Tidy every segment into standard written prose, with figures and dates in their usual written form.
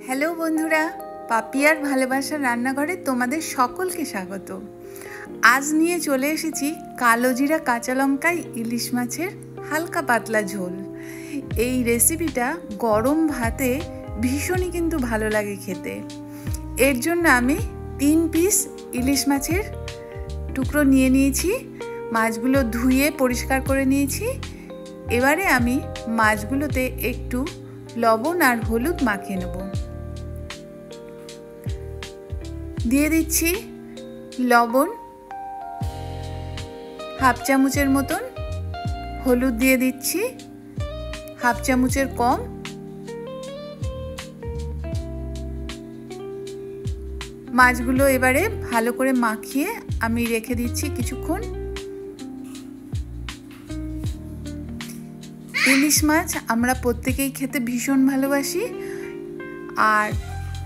Hello বন্ধুরা, পাপিয়ার ভালোবাসার রান্নাঘরে তোমাদের সকলকে স্বাগত। আজ নিয়ে চলে এসেছি কালো জিরা কাঁচা লঙ্কায় ইলিশ মাছের হালকা পাতলা ঝোল। এই রেসিপিটা গরম ভাতে ভীষণই কিন্তু ভালো লাগে খেতে। এর জন্য আমি 3 পিস ইলিশ মাছের টুকরো নিয়ে নিয়েছি। মাছগুলো ধুয়ে পরিষ্কার করে নিয়েছি। এবারে আমি মাছগুলোতে একটু লবণ আর হলুদ মাখিয়ে নেব। দিয়ে দিচ্ছি লবণ হাফ চামচের মতন, হলুদ দিয়ে দিচ্ছি হাফ চামচের কম। মাছগুলো এবারে ভালো করে মাখিয়ে আমি রেখে দিচ্ছি কিছুক্ষণ। ইলিশ মাছ আমরা প্রত্যেকেই খেতে ভীষণ ভালোবাসি, আর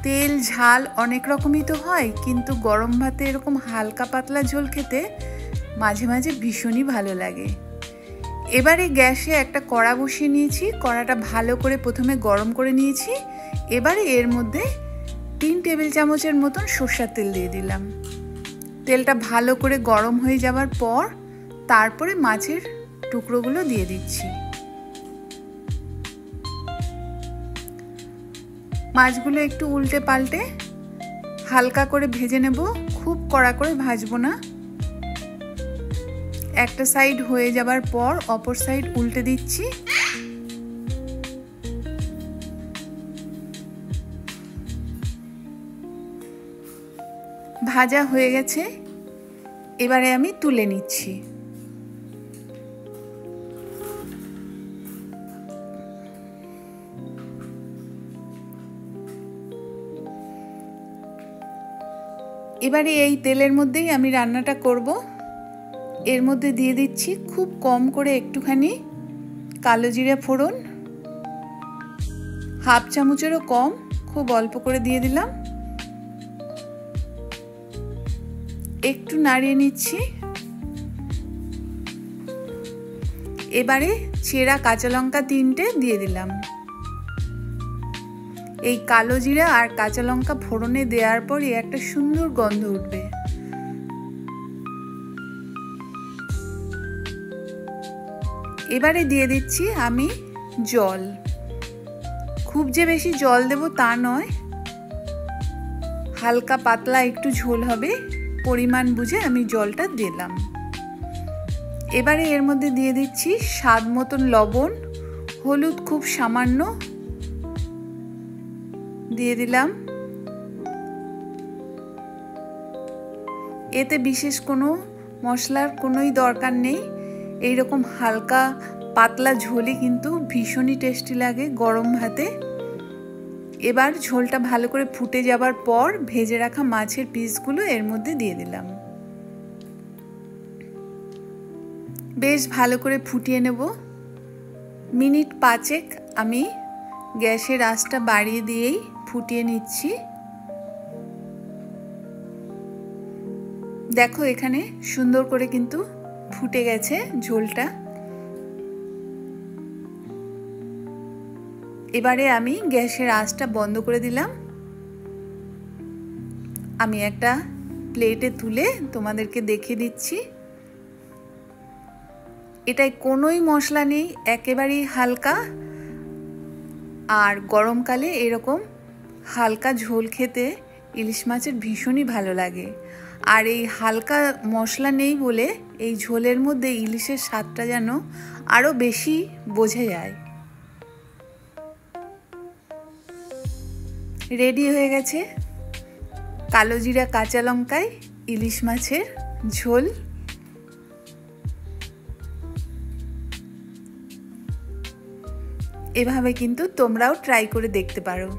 তেল ঝাল অনেক রকমই তো হয়, কিন্তু গরম ভাতে এরকম হালকা পাতলা ঝোল খেতে মাঝে মাঝে ভীষণই ভালো লাগে। এবারে গ্যাসে একটা কড়া বসিয়ে নিয়েছি। কড়াটা ভালো করে প্রথমে গরম করে নিয়েছি। এবারে এর মধ্যে 3 টেবিল চামচের মতন সরষের তেল দিয়ে দিলাম। তেলটা ভালো করে গরম হয়ে যাওয়ার পর তারপরে মাছের টুকরোগুলো দিয়ে দিচ্ছি। মাছগুলো একটু উল্টে পাল্টে হালকা করে ভেজে নেব, খুব কড়া করে ভাজবো না। একটা সাইড হয়ে যাবার পর অপর সাইড উল্টে দিচ্ছি। ভাজা হয়ে গেছে, এবারে আমি তুলে নিচ্ছি। এবারে এই তেলের মধ্যেই আমি রান্নাটা করব। এর মধ্যে দিয়ে দিচ্ছি খুব কম করে একটুখানি কালো জিরা ফোড়ন, হাফ চামচেরও কম, খুব অল্প করে দিয়ে দিলাম। একটু নাড়িয়ে নিচ্ছি। এবারে চেরা কাঁচা লঙ্কা 3টে দিয়ে দিলাম। এই কালো জিরা আর কাঁচা লঙ্কা ফোড়নে দেওয়ার পরই একটা সুন্দর গন্ধ উঠবে। এবারে দিয়ে দিচ্ছি আমি জল। খুব যে বেশি জল দেব তা নয়, হালকা পাতলা একটু ঝোল হবে, পরিমাণ বুঝে আমি জলটা দিলাম। এবারে এর মধ্যে দিয়ে দিচ্ছি স্বাদ মতন লবণ, হলুদ খুব সামান্য দিয়ে দিলাম। এতে বিশেষ কোনো মশলার কোনোই দরকার নেই। এইরকম হালকা পাতলা ঝোলই কিন্তু ভীষণই টেস্টি লাগে গরম ভাতে। এবার ঝোলটা ভালো করে ফুটে যাবার পর ভেজে রাখা মাছের পিসগুলো এর মধ্যে দিয়ে দিলাম। বেশ ভালো করে ফুটিয়ে নেব। মিনিট 5 আমি গ্যাসের আঁচটা বাড়িয়ে দিয়েই ফুটিয়ে নিচ্ছি। দেখো এখানে সুন্দর করে কিন্তু ফুটে গেছে ঝোলটা। এবারে আমি গ্যাসের আঁচটা বন্ধ করে দিলাম। আমি একটা প্লেটে তুলে তোমাদেরকে দেখিয়ে দিচ্ছি। এটায় কোনোই মশলা নেই, একেবারেই হালকা। আর গরমকালে এরকম হালকা ঝোল খেতে ইলিশ মাছের ভীষণই ভালো লাগে। আর এই হালকা মশলা নেই বলে এই ঝোলের মধ্যে ইলিশের স্বাদটা যেন আরও বেশি বোঝা যায়। রেডি হয়ে গেছে কালো জিরা কাঁচা লঙ্কায় ইলিশ মাছের ঝোল। এভাবে কিন্তু তোমরাও ট্রাই করে দেখতে পারো।